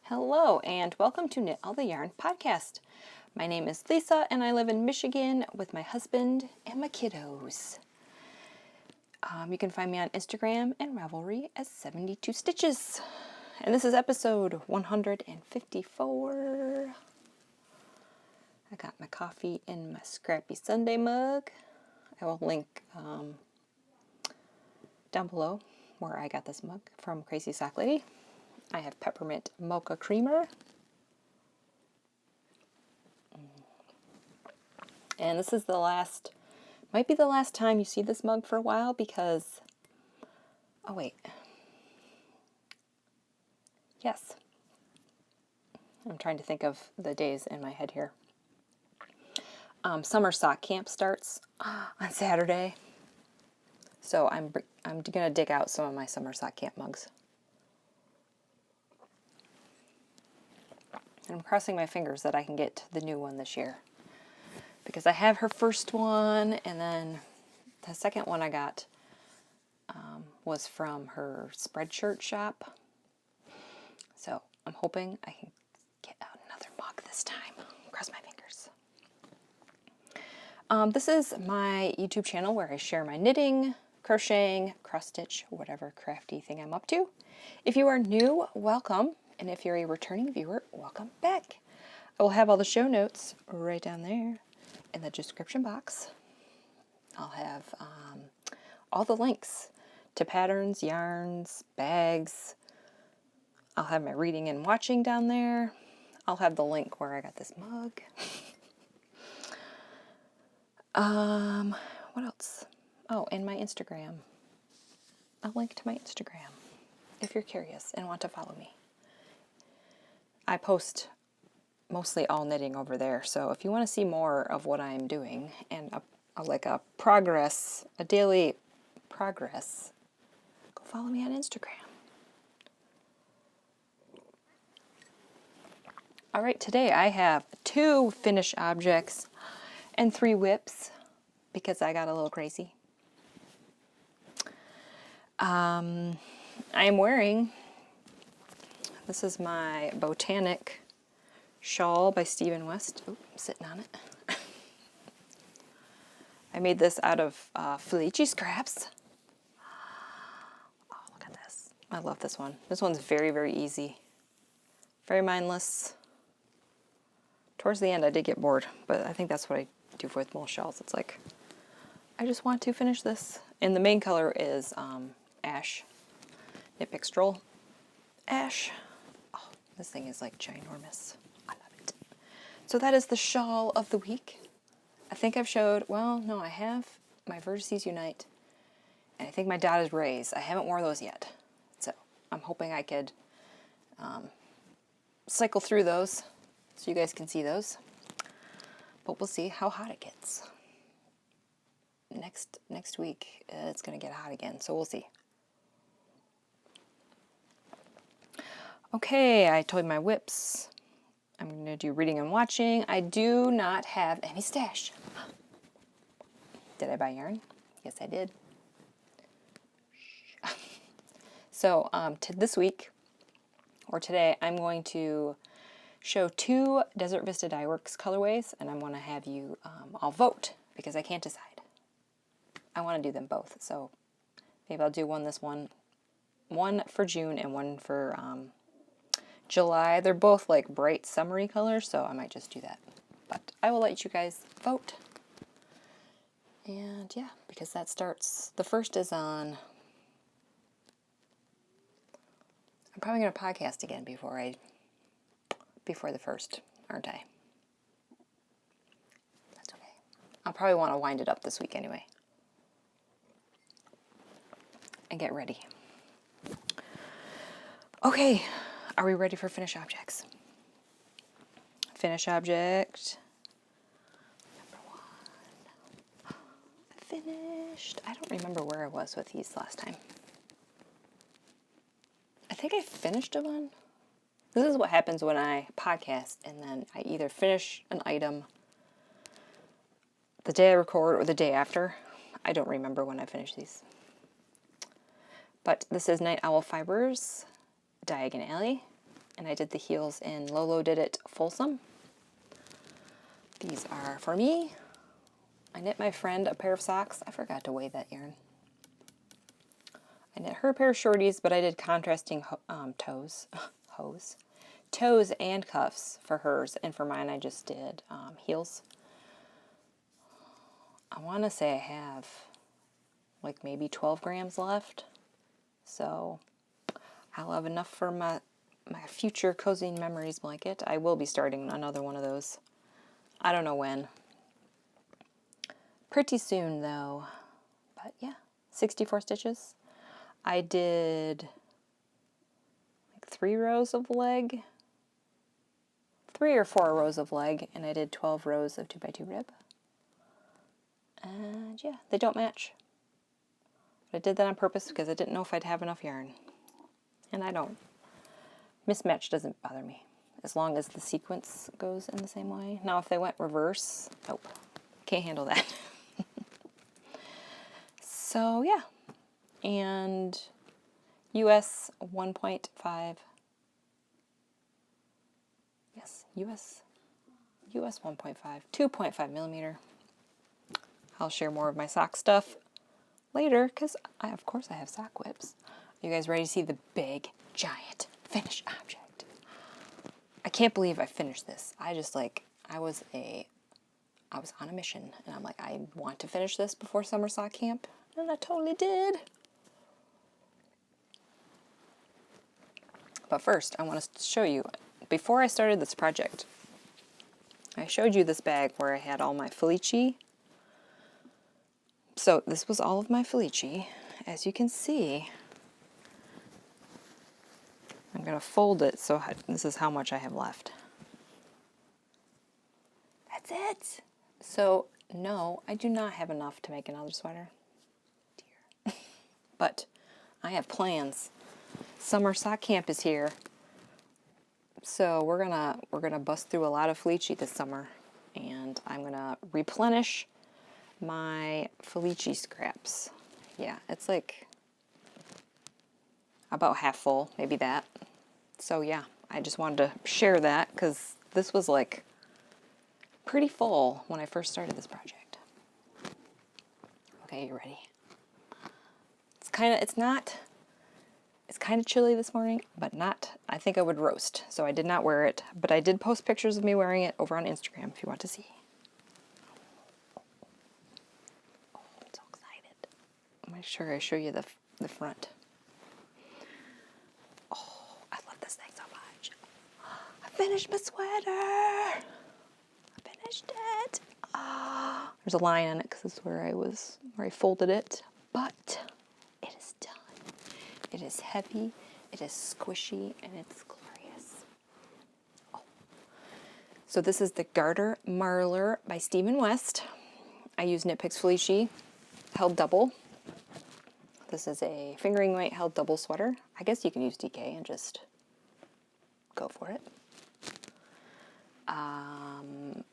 Hello and welcome to Knit All the Yarn podcast. My name is Lisa and I live in Michigan with my husband and my kiddos. You can find me on Instagram and Ravelry as 72 Stitches. And this is episode 154. I got my coffee in my Scrappy Sunday mug. I will link down below where I got this mug from Crazy Sock Lady. I have peppermint mocha creamer. And this is might be the last time you see this mug for a while because, oh wait. Yes. I'm trying to think of the days in my head here. Summer sock camp starts on Saturday. So I'm going to dig out some of my summer sock camp mugs. And I'm crossing my fingers that I can get the new one this year. Because I have her first one, and then the second one I got was from her Spreadshirt shop. So I'm hoping I can get out another mug this time. Cross my fingers. This is my YouTube channel where I share my knitting, crocheting, cross stitch, whatever crafty thing I'm up to. If you are new, welcome. And if you're a returning viewer, welcome back. I will have all the show notes right down there in the description box. I'll have all the links to patterns, yarns, bags. I'll have my reading and watching down there. I'll have the link where I got this mug. What else? Oh, and my Instagram. A link to my Instagram if you're curious and want to follow me. I post mostly all knitting over there, so if you want to see more of what I'm doing and a daily progress, go follow me on Instagram. All right, today I have 2 finished objects and 3 whips because I got a little crazy. I am wearing, this is my Botanic shawl by Stephen West. Oh, I'm sitting on it. I made this out of Felici scraps. Oh, look at this. I love this one. This one's very, very easy. Very mindless. Towards the end I did get bored, but I think that's what I do with most shawls. It's like, I just want to finish this. And the main color is Ash. KnitPicks Stroll. Ash. Oh, this thing is like ginormous. I love it. So that is the shawl of the week. I think I've showed, well, no, I have my Vertices Unite, and I think my Dotted Rays. I haven't worn those yet. So I'm hoping I could cycle through those so you guys can see those. But we'll see how hot it gets. Next week, it's going to get hot again, so we'll see. Okay, I told you my whips. I'm going to do reading and watching. I do not have any stash. Did I buy yarn? Yes, I did. So this week, or today, I'm going to show 2 Desert Vista Dye Works colorways, and I'm going to have you all vote, because I can't decide. I want to do them both, so maybe I'll do one for June and one for July. They're both like bright summery colors, so I might just do that. But I will let you guys vote. And yeah, because that starts, the first is on, I'm probably going to podcast again before the first, aren't I? That's okay. I'll probably want to wind it up this week anyway. And get ready. Okay, are we ready for finish objects? Finish object number 1. Finished. I don't remember where I was with these last time. I think I finished one. This is what happens when I podcast and then I either finish an item the day I record or the day after. I don't remember when I finished these. But this is Night Owl Fibers, Diagon Alley. and I did the heels in Lolodidit Folsom. These are for me. I knit my friend a pair of socks. I forgot to weigh that yarn. I knit her a pair of shorties, but I did contrasting toes and cuffs for hers, and for mine I just did heels. I want to say I have like maybe 12 grams left, so I'll have enough for my future Cozy Memories blanket. I will be starting another one of those. I don't know when. Pretty soon though. But yeah, 64 stitches. I did like 3 rows of leg. 3 or 4 rows of leg, and I did 12 rows of 2x2 rib. And yeah, they don't match. But I did that on purpose because I didn't know if I'd have enough yarn. And I don't. Mismatch doesn't bother me, as long as the sequence goes in the same way. Now if they went reverse, oh, can't handle that. So yeah, and US 1.5, yes, US 1.5, 2.5 millimeter. I'll share more of my sock stuff later, because of course I have sock whips. Are you guys ready to see the big, giant finished object? I can't believe I finished this. I was on a mission, and I'm like, I want to finish this before summer sock camp, and I totally did. But first, I want to show you, before I started this project, I showed you this bag where I had all my Felici. So this was all of my Felici. As you can see, I'm going to fold it, so this is how much I have left. That's it. So no, I do not have enough to make another sweater. Dear. But I have plans. Summer sock camp is here. So we're gonna bust through a lot of Felici this summer, and I'm gonna replenish my Felici scraps. Yeah, it's like about half full, maybe that. So yeah, I just wanted to share that because this was like pretty full when I first started this project. Okay, you ready? It's kind of chilly this morning, but not, I think I would roast. So I did not wear it, but I did post pictures of me wearing it over on Instagram if you want to see. Oh, I'm so excited. Make sure I show you the front. Oh, I love this thing so much. I finished my sweater. I finished it. Oh, there's a line on it because this is where I folded it, but it is done. It is heavy, it is squishy, and it's glorious. Oh. So this is the Garter Marler by Stephen West. I use KnitPicks Felici, held double. This is a fingering weight held double sweater. I guess you can use DK and just go for it.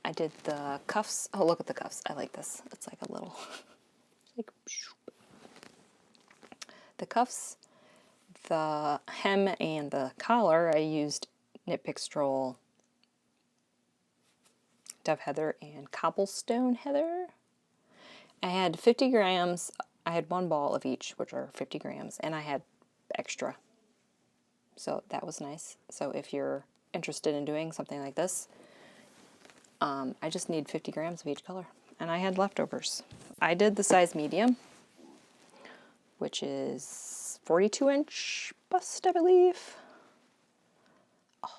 I did the cuffs. Oh, look at the cuffs. I like this. It's like a little, like, the cuffs. The hem and the collar, I used KnitPicks Stroll, Dove Heather, and Cobblestone Heather. I had 50 grams. I had 1 ball of each, which are 50 grams, and I had extra. So that was nice. So if you're interested in doing something like this, I just need 50 grams of each color, and I had leftovers. I did the size medium, which is 42-inch bust, I believe. Oh,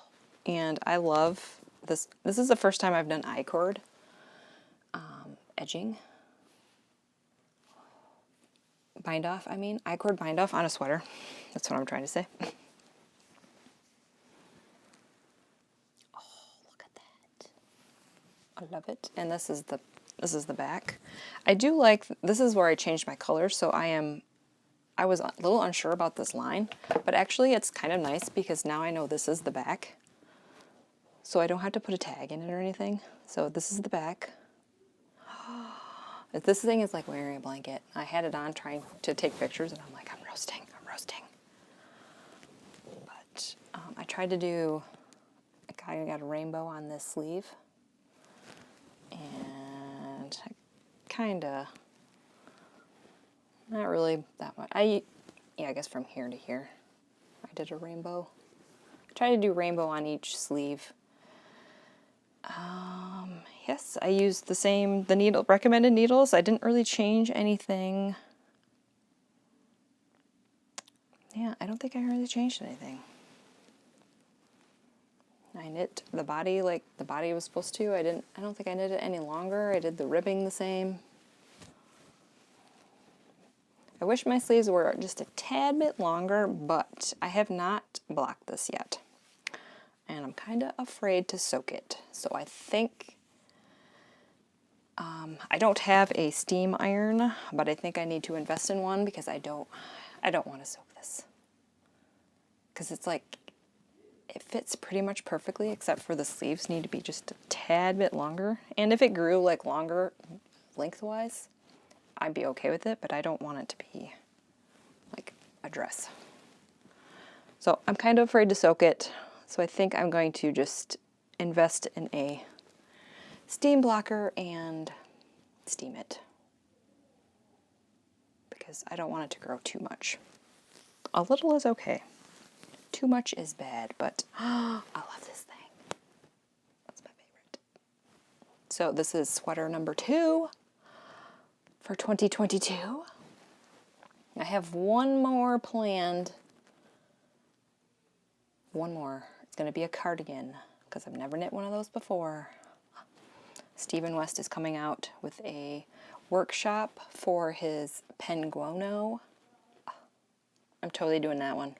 and I love this. This is the first time I've done I-cord edging. Bind off, I-cord bind off on a sweater. That's what I'm trying to say. Oh, look at that. I love it. And this is the back. I do like, this is where I changed my color, so I was a little unsure about this line, but actually it's kind of nice because now I know this is the back. So I don't have to put a tag in it or anything. So this is the back. This thing is like wearing a blanket. I had it on trying to take pictures, and I'm like, I'm roasting. But I tried to do, I got a rainbow on this sleeve, and I kind of, not really that much. Yeah, I guess from here to here, I did a rainbow. I tried to do rainbow on each sleeve. Yes, I used the recommended needles. I didn't really change anything. Yeah, I don't think I really changed anything. I knit the body like the body was supposed to. I don't think I knit it any longer. I did the ribbing the same. I wish my sleeves were just a tad bit longer, but I have not blocked this yet. And I'm kind of afraid to soak it. So I think, I don't have a steam iron, but I think I need to invest in one because I don't want to soak this. Because it's like, it fits pretty much perfectly, except for the sleeves need to be just a tad bit longer. And if it grew like longer lengthwise, I'd be okay with it, but I don't want it to be like a dress. So I'm kind of afraid to soak it. So I think I'm going to just invest in a steam blocker and steam it. Because I don't want it to grow too much. A little is okay. Too much is bad, but I love this thing. That's my favorite. So this is sweater number 2 for 2022. I have one more planned. One more. It's going to be a cardigan because I've never knit one of those before. Stephen West is coming out with a workshop for his Penguono. I'm totally doing that one.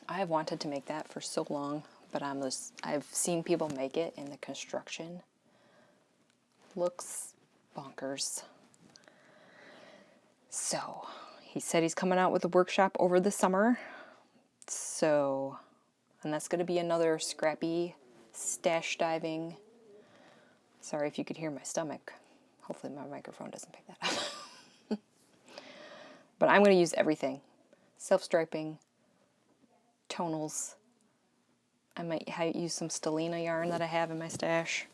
I have wanted to make that for so long, but I've seen people make it, and the construction looks bonkers. So he said he's coming out with a workshop over the summer. So, and that's going to be another scrappy stash diving. Sorry if you could hear my stomach. Hopefully my microphone doesn't pick that up. But I'm going to use everything. Self-striping, tonals. I might use some Stellina yarn that I have in my stash.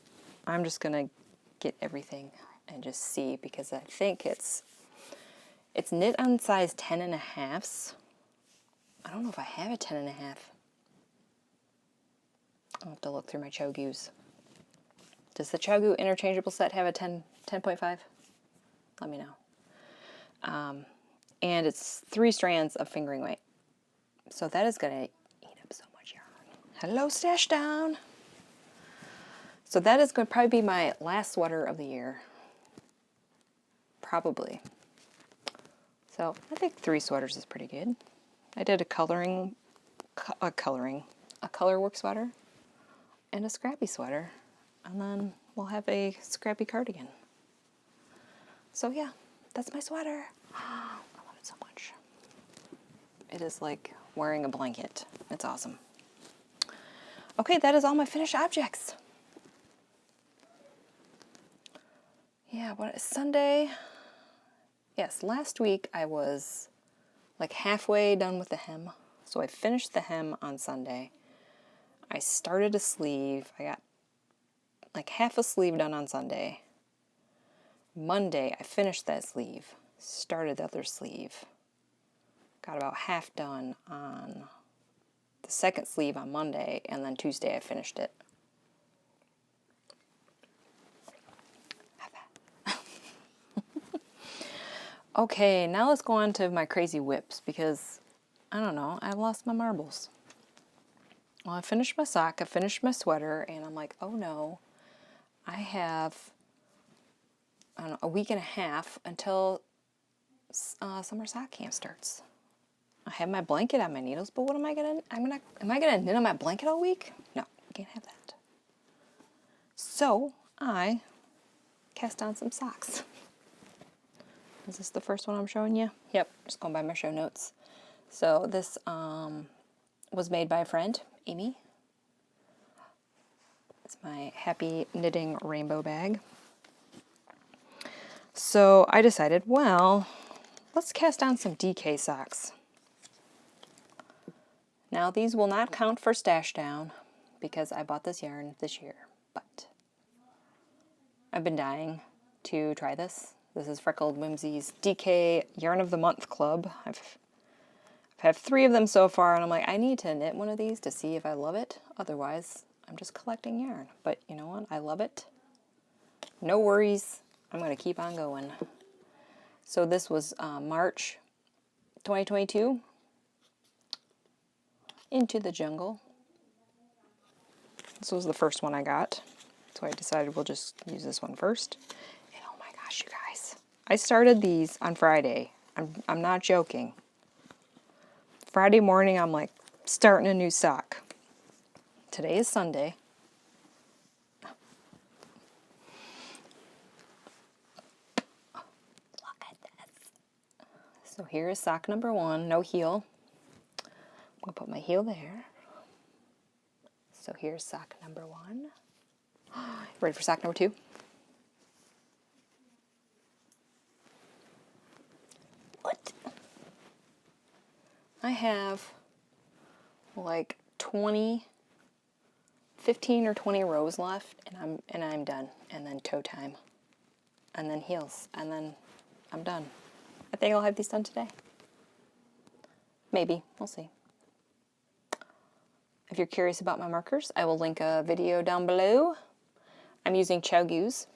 I'm just going to get everything and just see, because I think it's knit on size 10.5s. I don't know if I have a 10.5. I'll have to look through my Chiaogoos. Does the Chiaogoo interchangeable set have a 10.5? Let me know. And it's 3 strands of fingering weight. So that is going to eat up so much yarn. Hello, Stash Down. So that is going to probably be my last sweater of the year. Probably. So I think 3 sweaters is pretty good. I did a color work sweater and a scrappy sweater, and then we'll have a scrappy cardigan. So yeah, that's my sweater. I love it so much. It is like wearing a blanket. It's awesome. Okay, that is all my finished objects. Yeah, what is Sunday? Yes, last week I was like halfway done with the hem. So I finished the hem on Sunday. I started a sleeve. I got like half a sleeve done on Sunday. Monday I finished that sleeve. Started the other sleeve. Got about half done on the second sleeve on Monday, and then Tuesday I finished it. Okay, now let's go on to my crazy whips, because, I don't know, I lost my marbles. Well, I finished my sock, I finished my sweater, and I'm like, oh no, I have, I don't know, a week and a half until summer sock camp starts. I have my blanket on my needles, but what am I gonna knit on my blanket all week? No, I can't have that. So I cast on some socks. Is this the first one I'm showing you? Yep, just going by my show notes. So this was made by a friend, Amy. It's my happy knitting rainbow bag. So I decided, well, let's cast on some DK socks. Now these will not count for stash down because I bought this yarn this year, but I've been dying to try this. This is Freckled Whimsy's DK Yarn of the Month Club. I've had 3 of them so far, and I'm like, I need to knit one of these to see if I love it. Otherwise, I'm just collecting yarn. But you know what? I love it. No worries. I'm going to keep on going. So this was March 2022. Into the Jungle. This was the first one I got. So I decided we'll just use this one first. And oh my gosh, you guys. I started these on Friday. I'm not joking. Friday morning, I'm like starting a new sock. Today is Sunday. Look at this. So here is sock number 1, no heel. I'm going to put my heel there. So here's sock number 1. Ready for sock number 2? What? I have like 15 or 20 rows left, and I'm done. And then toe time, and then heels, and then I'm done. I think I'll have these done today. Maybe, we'll see. If you're curious about my markers, I will link a video down below. I'm using Chiaogoo's.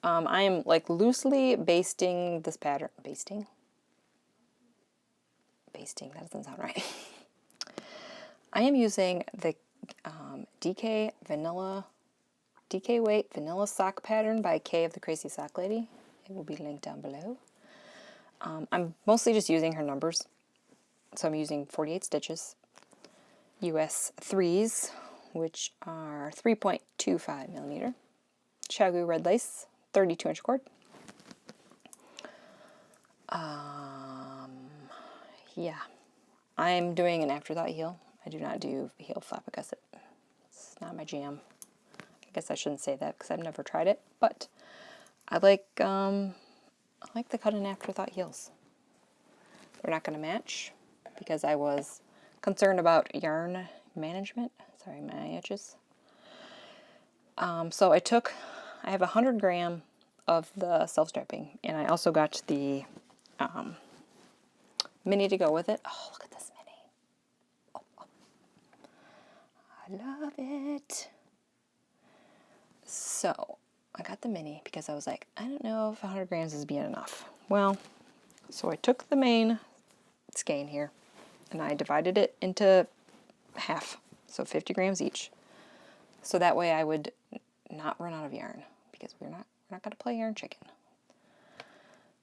I am like loosely basting this pattern. Basting, that doesn't sound right. I am using the DK Weight Vanilla Sock Pattern by Kay of the Crazy Sock Lady. It will be linked down below. I'm mostly just using her numbers. So I'm using 48 stitches. US 3s, which are 3.25 millimeter. Chiaogoo red lace, 32-inch cord. Yeah, I'm doing an afterthought heel. I do not do heel flap gusset. It's not my jam. I guess I shouldn't say that because I've never tried it, but I like the cut and afterthought heels. They're not going to match because I was concerned about yarn management. Sorry, my itches. So I have 100 gram of the self-strapping, and I also got the mini to go with it. Oh, look at this mini. Oh. I love it. So I got the mini because I was like, I don't know if 100 grams is being enough. Well, so I took the main skein here, and I divided it into half, so 50 grams each. So that way I would not run out of yarn, because we're not going to play yarn chicken.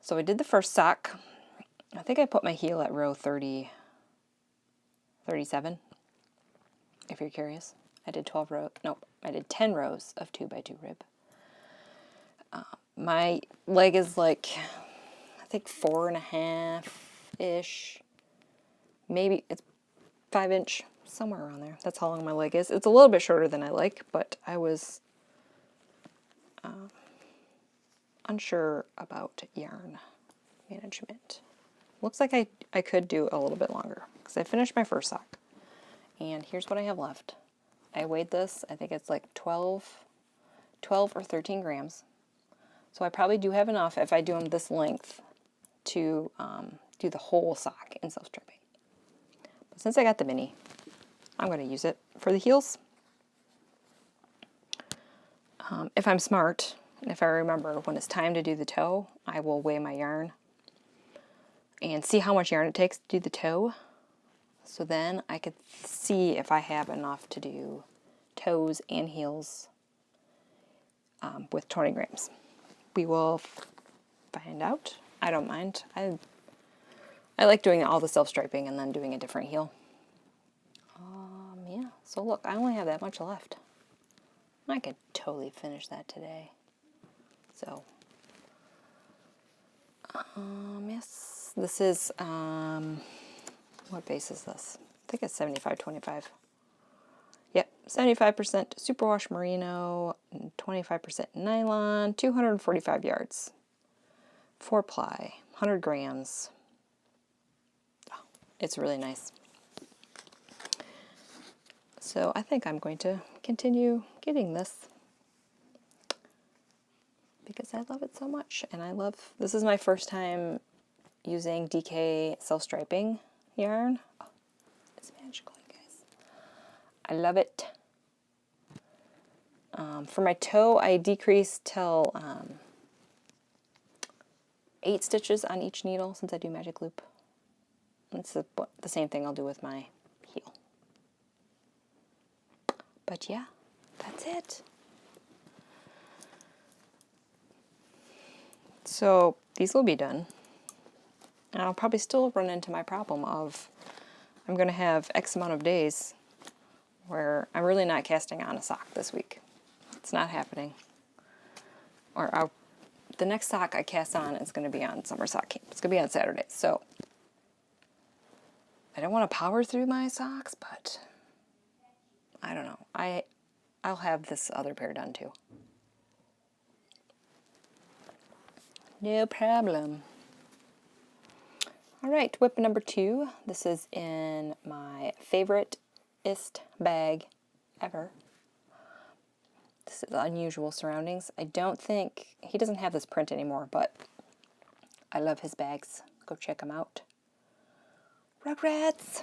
So I did the first sock. I think I put my heel at row 37, if you're curious. I did 10 rows of 2x2 rib. My leg is like, I think 4.5-ish. Maybe it's 5-inch, somewhere around there. That's how long my leg is. It's a little bit shorter than I like, but I was unsure about yarn management. Looks like I could do a little bit longer because I finished my first sock. And here's what I have left. I weighed this. I think it's like 12 or 13 grams. So I probably do have enough if I do them this length to do the whole sock in self-stripping. But since I got the mini, I'm going to use it for the heels. If I'm smart, and if I remember when it's time to do the toe, I will weigh my yarn and see how much yarn it takes to do the toe. So then I could see if I have enough to do toes and heels with 20 grams. We will find out. I don't mind. I like doing all the self-striping and then doing a different heel. Yeah, so look, I only have that much left. I could totally finish that today. So, yes, this is, what base is this? I think it's 75-25. Yep, 75% superwash merino, 25% nylon, 245 yards. 4-ply, 100 grams. Oh, it's really nice. So I think I'm going to continue getting this because I love it so much. And this is my first time using DK self-striping yarn. Oh, it's magical, you guys. I love it. For my toe, I decreased till 8 stitches on each needle since I do magic loop. It's the same thing I'll do with my heel. But yeah, that's it. So these will be done. And I'll probably still run into my problem of I'm going to have X amount of days where I'm really not casting on a sock this week. It's not happening. Or the next sock I cast on is going to be on summer sock camp. It's going to be on Saturday. So I don't want to power through my socks, but I don't know. I'll have this other pair done too. No problem. All right, whip number 2. This is in my favorite-ist bag ever. This is Unusual Surroundings. I don't think, he doesn't have this print anymore, but I love his bags. Go check them out. Rugrats!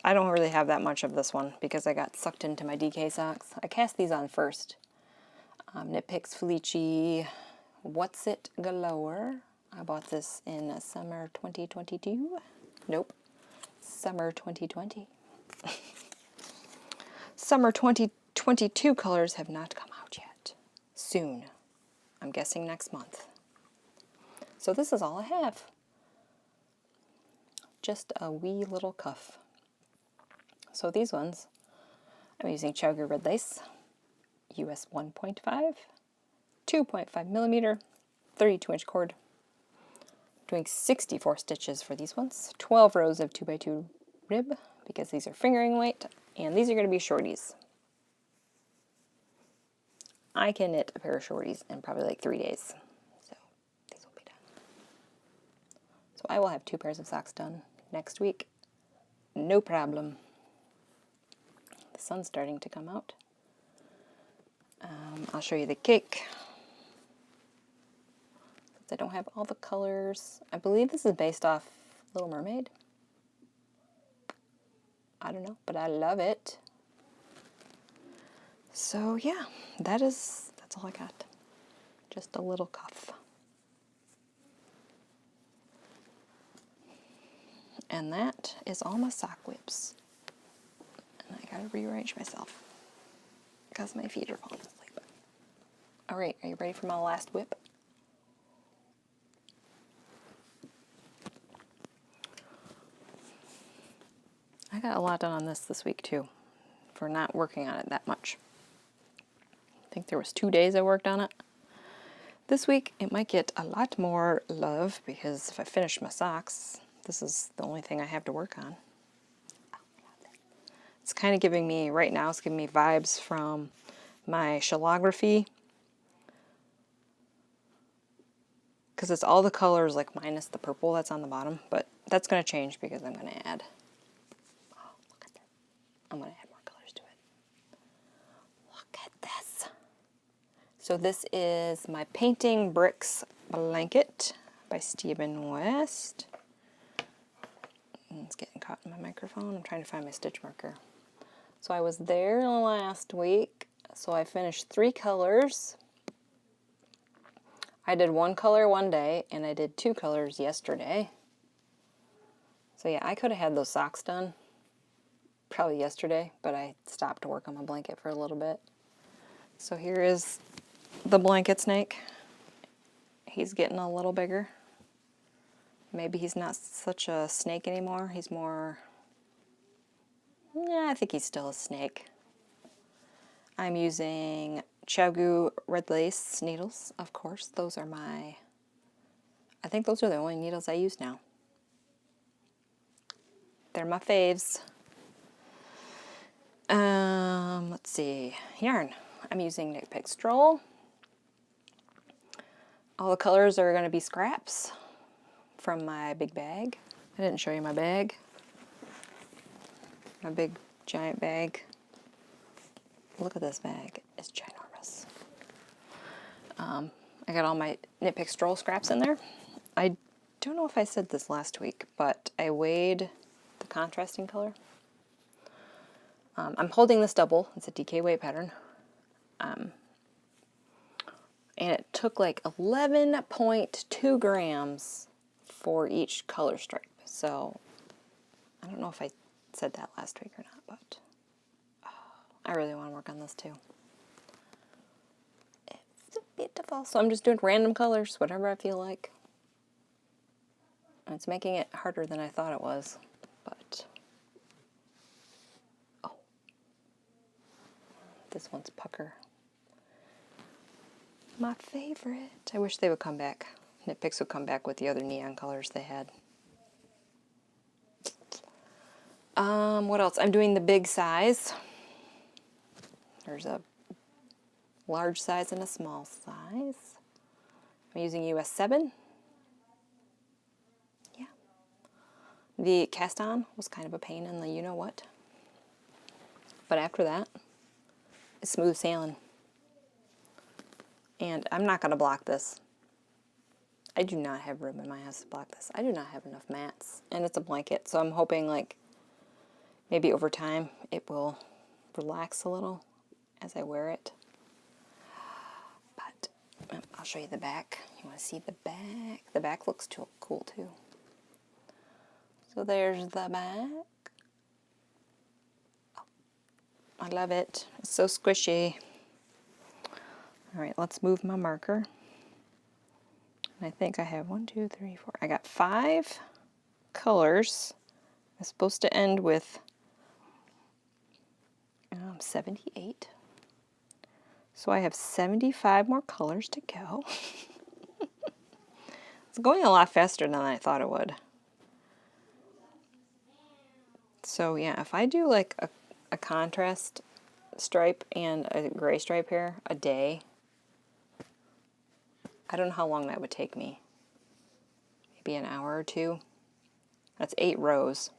I don't really have that much of this one because I got sucked into my DK socks. I cast these on first. KnitPicks Felici Whatsit Galore. I bought this in summer 2022. Nope. Summer 2020. Summer 2022 colors have not come out yet. Soon. I'm guessing next month. So this is all I have. Just a wee little cuff. So these ones, I'm using Chiaogoo red lace, US 1.5, 2.5 millimeter, 32-inch cord. Doing 64 stitches for these ones, 12 rows of 2x2 rib, because these are fingering weight, and these are going to be shorties. I can knit a pair of shorties in probably like 3 days, so these will be done. So I will have 2 pairs of socks done next week, no problem. The sun's starting to come out. I'll show you the cake. Since I don't have all the colors, I believe this is based off Little Mermaid. I don't know, but I love it. So yeah, that's all I got. Just a little cuff. And that is all my sock whips. And I gotta rearrange myself because my feet are falling asleep. All right, are you ready for my last whip? I got a lot done on this week too, for not working on it that much. I think there was 2 days I worked on it. This week it might get a lot more love because if I finish my socks, this is the only thing I have to work on. It's kind of giving me, right now, it's giving me vibes from my shallography. Because it's all the colors, like minus the purple that's on the bottom. But that's going to change because I'm going to add, oh, look at that. I'm going to add more colors to it. Look at this. So this is my Painting Bricks blanket by Stephen West. It's getting caught in my microphone. I'm trying to find my stitch marker. So I was there last week, so I finished 3 colors. I did 1 color one day, and I did 2 colors yesterday. So yeah, I could have had those socks done probably yesterday, but I stopped to work on my blanket for a little bit. So here is the blanket snake. He's getting a little bigger. Maybe he's not such a snake anymore. He's more... yeah, I think he's still a snake. I'm using Chiaogoo red lace needles, of course. Those are my... I think those are the only needles I use now. They're my faves. Let's see. Yarn. I'm using KnitPicks Stroll. All the colors are going to be scraps from my big bag. I didn't show you my bag. My big giant bag. Look at this bag. It's ginormous. I got all my KnitPicks Stroll scraps in there. I don't know if I said this last week, but I weighed the contrasting color. I'm holding this double. It's a DK weight pattern. And it took like 11.2 grams for each color stripe. So I don't know if I said that last week or not, but I really want to work on this too. It's beautiful. So I'm just doing random colors, whatever I feel like. And it's making it harder than I thought it was, but oh, this one's pucker. My favorite. I wish they would come back. KnitPicks would come back with the other neon colors they had. What else? I'm doing the big size. There's a large size and a small size. I'm using US 7. Yeah. The cast on was kind of a pain in the you-know-what. But after that, it's smooth sailing. And I'm not going to block this. I do not have room in my house to block this. I do not have enough mats. And it's a blanket, so I'm hoping like maybe over time it will relax a little as I wear it. But I'll show you the back. You want to see the back? The back looks too cool too. So there's the back. Oh, I love it. It's so squishy. All right, let's move my marker. And I think I have 1, 2, 3, 4. I got 5 colors. I'm supposed to end with 78. So I have 75 more colors to go. It's going a lot faster than I thought it would. So yeah, if I do like a contrast stripe and a gray stripe here a day, I don't know how long that would take me. Maybe an hour or two. That's 8 rows.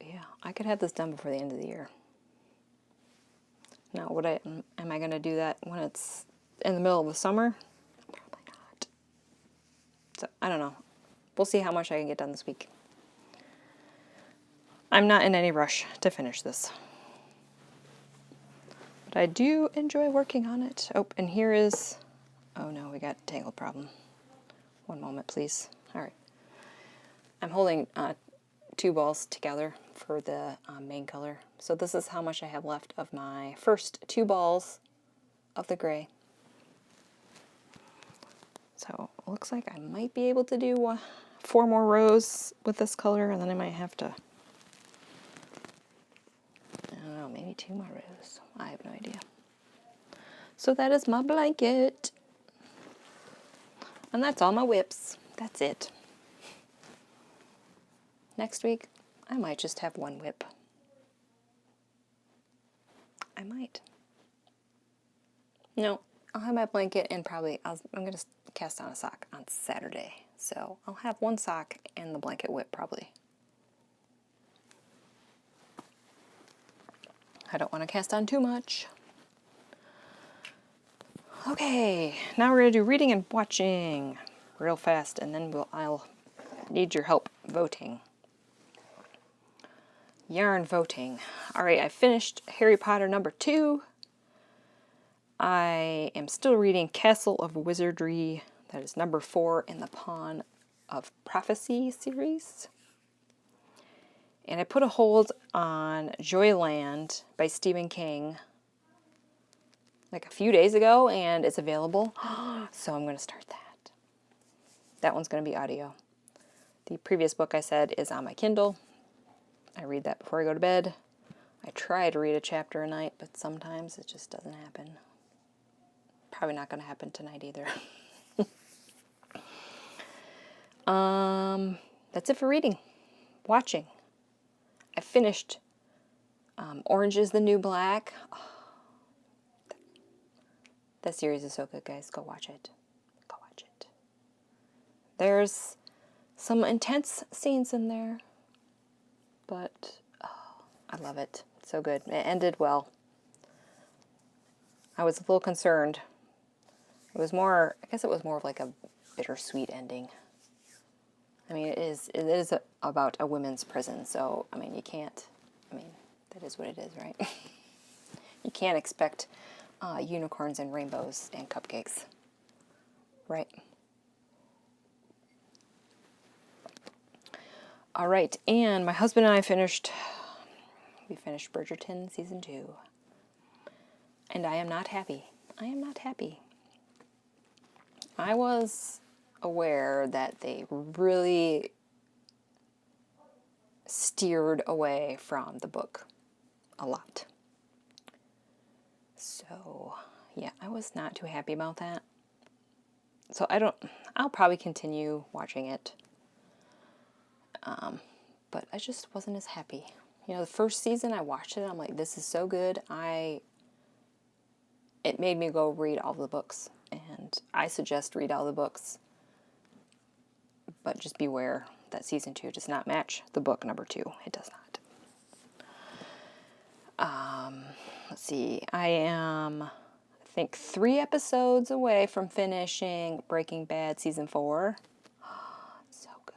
Yeah, I could have this done before the end of the year. Now, am I going to do that when it's in the middle of the summer? Probably not. So, I don't know. We'll see how much I can get done this week. I'm not in any rush to finish this. But I do enjoy working on it. Oh, and here is... Oh no, we got a tangle problem. One moment, please. All right. I'm holding 2 balls together for the main color. So this is how much I have left of my first 2 balls of the gray. So it looks like I might be able to do 4 more rows with this color, and then I might have to, I don't know, maybe 2 more rows. I have no idea. So that is my blanket. And that's all my whips. That's it. Next week, I might just have 1 whip. I might. No, I'll have my blanket and probably I'm going to cast on a sock on Saturday. So I'll have 1 sock and the blanket whip probably. I don't want to cast on too much. Okay, now we're going to do reading and watching real fast, and then I'll need your help voting. Yarn voting. All right, I finished Harry Potter number 2. I am still reading Castle of Wizardry. That is number 4 in the Pawn of Prophecy series. And I put a hold on Joyland by Stephen King like a few days ago, and it's available. So I'm going to start that. That one's going to be audio. The previous book I said is on my Kindle. I read that before I go to bed. I try to read a chapter a night, but sometimes it just doesn't happen. Probably not going to happen tonight either. That's it for reading. Watching. I finished Orange is the New Black. Oh, that series is so good, guys. Go watch it. Go watch it. There's some intense scenes in there. but oh, I love it. So good. It ended well. I was a little concerned. It was more, I guess it was more of like a bittersweet ending. I mean, it is about a women's prison, so, I mean, you can't, I mean, that is what it is, right? You can't expect unicorns and rainbows and cupcakes, right? All right, and my husband and I we finished Bridgerton Season 2. And I am not happy. I am not happy. I was aware that they really steered away from the book a lot. So, yeah, I was not too happy about that. So I'll probably continue watching it. But I just wasn't as happy. You know, the first season I watched it, I'm like, this is so good. It made me go read all the books. And I suggest read all the books. But just beware that season 2 does not match the book number 2. It does not. Let's see. I am, I think, 3 episodes away from finishing Breaking Bad Season 4. So good.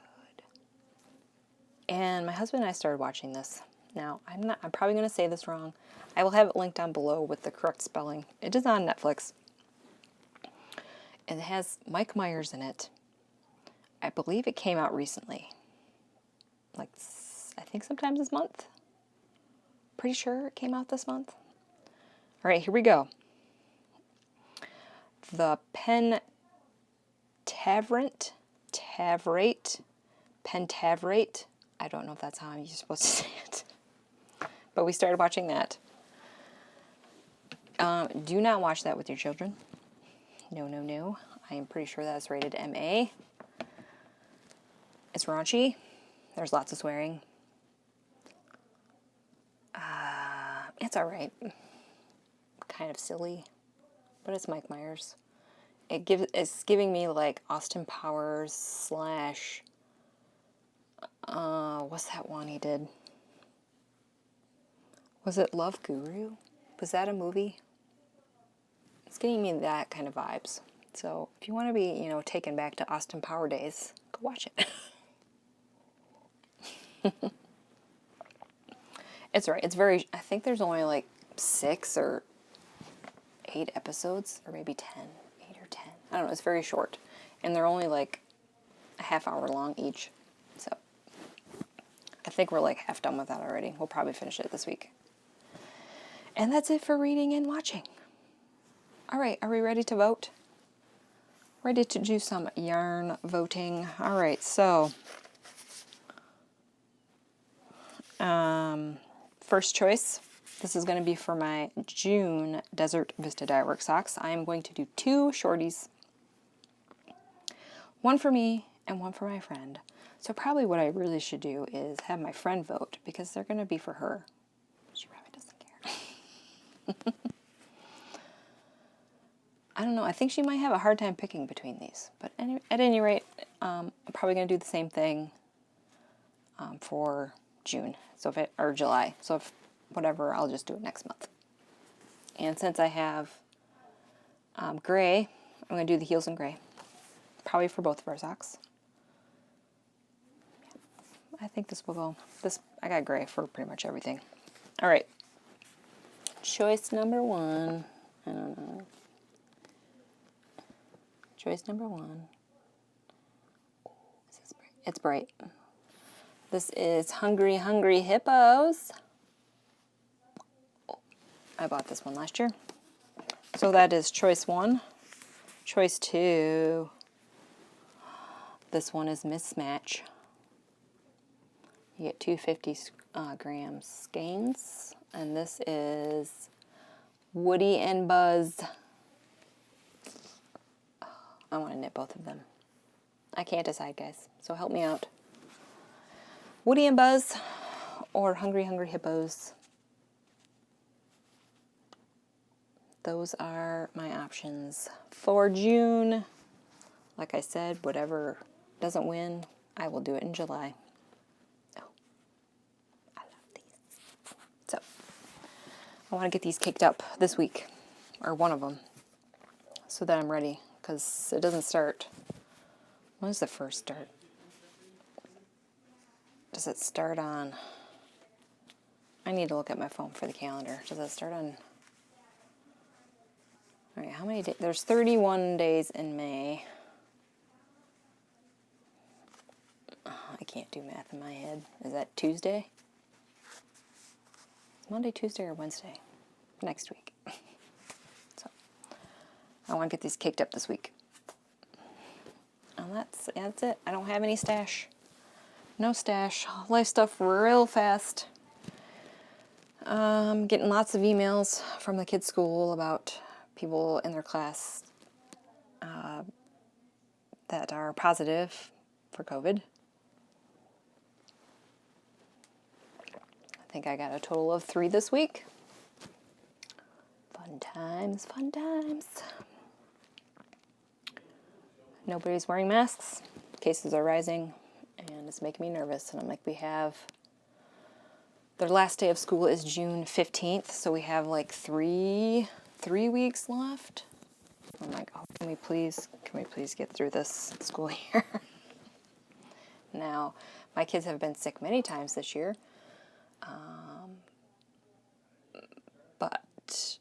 And my husband and I started watching this. Now, I'm probably going to say this wrong. I will have it linked down below with the correct spelling. It is on Netflix. And it has Mike Myers in it. I believe it came out recently. Like, I think sometime this month. Pretty sure it came out this month. All right, here we go. The Pentraverate. I don't know if that's how you're supposed to say it. But we started watching that. Do not watch that with your children. No, no, no. I am pretty sure that's rated MA. It's raunchy. There's lots of swearing. It's alright. Kind of silly. But it's Mike Myers. It's giving me like Austin Powers / what's that one he did? Was it Love Guru? Was that a movie? It's giving me that kind of vibes. So if you want to be, you know, taken back to Austin Power days, go watch it. It's right. It's very, I think there's only like 6 or 8 episodes, or maybe 10. 8 or 10. I don't know. It's very short. And they're only like a half hour long each. So I think we're like half done with that already. We'll probably finish it this week. And that's it for reading and watching. All right, are we ready to vote? Ready to do some yarn voting. All right, so first choice. This is going to be for my June Desert Vista Dyework socks. I am going to do 2 shorties. One for me and one for my friend. So probably what I really should do is have my friend vote, because they're going to be for her. She probably doesn't care. I don't know. I think she might have a hard time picking between these. But at any rate, I'm probably going to do the same thing for June, or July. So if whatever, I'll just do it next month. And since I have gray, I'm going to do the heels in gray. Probably for both of our socks. I think this will go. I got gray for pretty much everything. All right. Choice number 1. I don't know. Choice number 1. It's bright. This is Hungry Hungry Hippos. I bought this one last year. So that is choice 1. Choice 2. This one is Mismatch. You get 250 gram skeins. And this is Woody and Buzz. I want to knit both of them. I can't decide, guys. So help me out. Woody and Buzz or Hungry Hungry Hippos. Those are my options for June. Like I said, whatever doesn't win, I will do it in July. Oh, I want to get these caked up this week, or one of them, so that I'm ready, because it doesn't start. When does the first start? Does it start on... I need to look at my phone for the calendar. Does it start on... All right, how many days? There's 31 days in May. I can't do math in my head. Is that Tuesday? Monday, Tuesday, or Wednesday? Next week. So, I want to get these caked up this week. And that's it. I don't have any stash. No stash. Life stuff real fast. Getting lots of emails from the kids' school about people in their class that are positive for COVID. I think I got a total of 3 this week. Fun times, fun times. Nobody's wearing masks. Cases are rising, and it's making me nervous. And I'm like, their last day of school is June 15th, so we have like three weeks left. I'm like, oh, can we please get through this school year? Now, my kids have been sick many times this year. But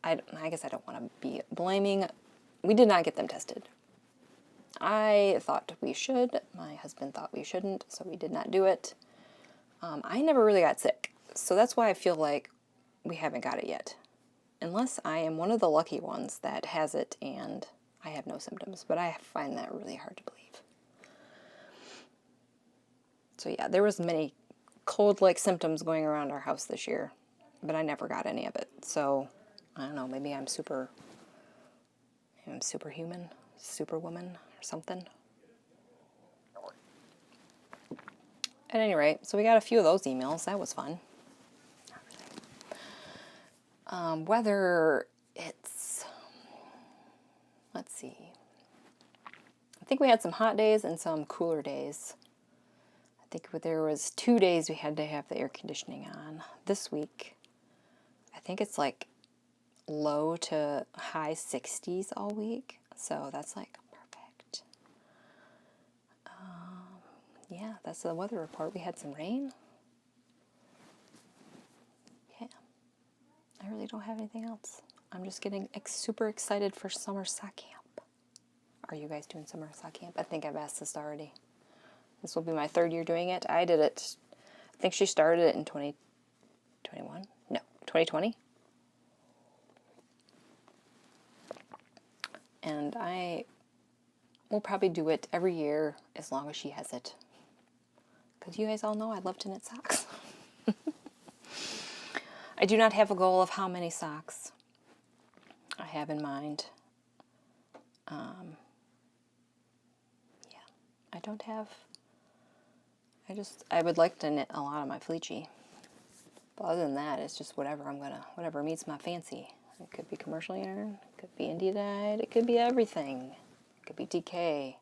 I guess I don't want to be blaming. We did not get them tested. I thought we should. My husband thought we shouldn't, so we did not do it. I never really got sick, so that's why I feel like we haven't got it yet. Unless I am one of the lucky ones that has it and I have no symptoms, but I find that really hard to believe. So yeah, there was many cold-like symptoms going around our house this year, but I never got any of it. So I don't know, maybe I'm superhuman, superwoman, or something. At any rate, so we got a few of those emails. That was fun. Whether it's, let's see. I think we had some hot days and some cooler days. I think there was 2 days we had to have the air conditioning on. This week, I think it's like low to high 60s all week. So that's like perfect. Yeah, that's the weather report. We had some rain. Yeah. I really don't have anything else. I'm just getting super excited for summer sock camp. Are you guys doing summer sock camp? I think I've asked this already. This will be my 3rd year doing it. I did it, I think she started it in 2021? No, 2020. And I will probably do it every year as long as she has it. Because you guys all know I love to knit socks. I do not have a goal of how many socks I have in mind. Yeah, I don't have... I would like to knit a lot of my Felici. But other than that, it's just whatever meets my fancy. It could be commercial yarn, it could be India dyed, it could be everything. It could be DK.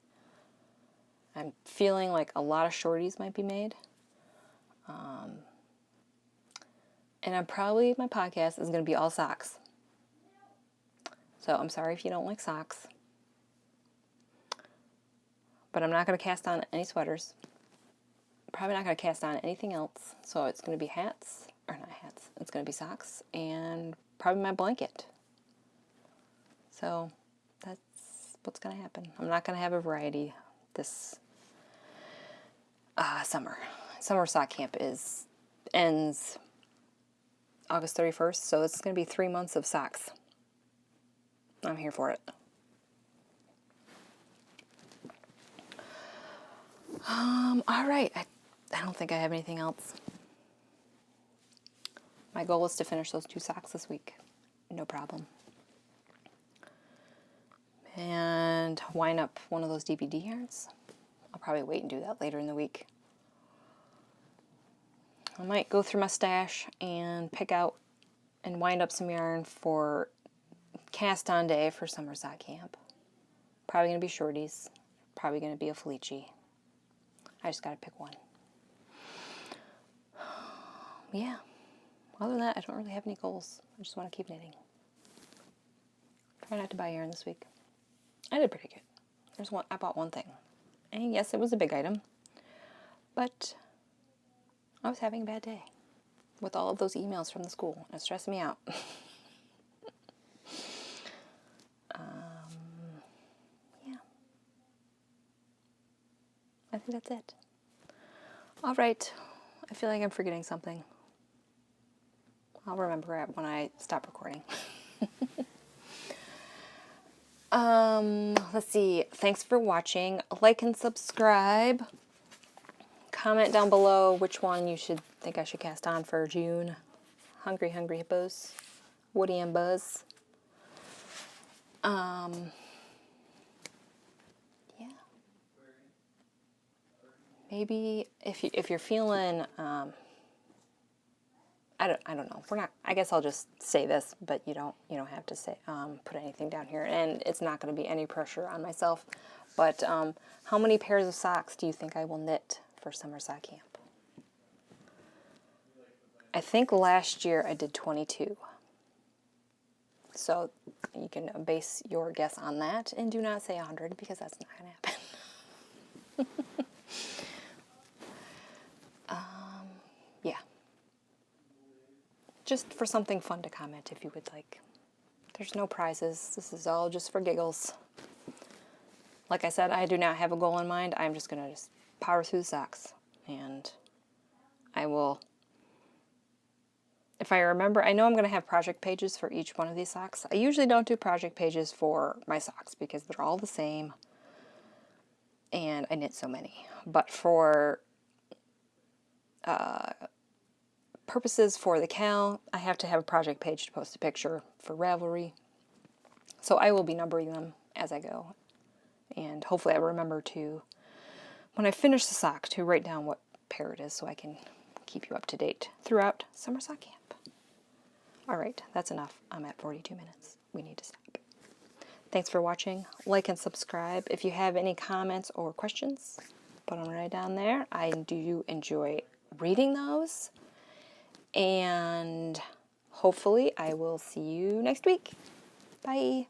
I'm feeling like a lot of shorties might be made. And my podcast is going to be all socks. So I'm sorry if you don't like socks. But I'm not going to cast on any sweaters. Probably not going to cast on anything else. So it's going to be hats, or not hats, it's going to be socks, and probably my blanket. So that's what's going to happen. I'm not going to have a variety this summer. Summer sock camp ends August 31st, so it's going to be 3 months of socks. I'm here for it. All right. I don't think I have anything else. My goal is to finish those 2 socks this week. No problem. And wind up one of those DVD yarns. I'll probably wait and do that later in the week. I might go through my stash and pick out and wind up some yarn for cast on day for summer sock camp. Probably going to be shorties. Probably going to be a Felici. I just got to pick one. Yeah, Other than that, I don't really have any goals. I just want to keep knitting. Try not to buy yarn this week. I did pretty good. I bought one thing. And yes, it was a big item. But I was having a bad day with all of those emails from the school. It stressed me out. Yeah. I think that's it. All right. I feel like I'm forgetting something. I'll remember it when I stop recording. Let's see. Thanks for watching. Like and subscribe. Comment down below which one you think I should cast on for June. Hungry Hippos. Woody and Buzz. Yeah. Maybe if you're feeling I don't know. I guess I'll just say this, but you don't have to say put anything down here, and it's not going to be any pressure on myself. But how many pairs of socks do you think I will knit for summer sock camp? I think last year I did 22. So you can base your guess on that, and do not say 100 because that's not going to happen. Yeah. Just for something fun to comment if you would like. There's no prizes. This is all just for giggles. Like I said, I do not have a goal in mind. I'm just going to just power through the socks. And I will, if I remember, I know I'm going to have project pages for each one of these socks. I usually don't do project pages for my socks because they're all the same. And I knit so many. But for purposes for the Cal, I have to have a project page to post a picture for Ravelry. So I will be numbering them as I go. And hopefully I remember to, when I finish the sock, to write down what pair it is so I can keep you up to date throughout summer sock camp. Alright, that's enough. I'm at 42 minutes. We need to stop. Thanks for watching. Like and subscribe. If you have any comments or questions, put them right down there. I do enjoy reading those. And hopefully I will see you next week. Bye.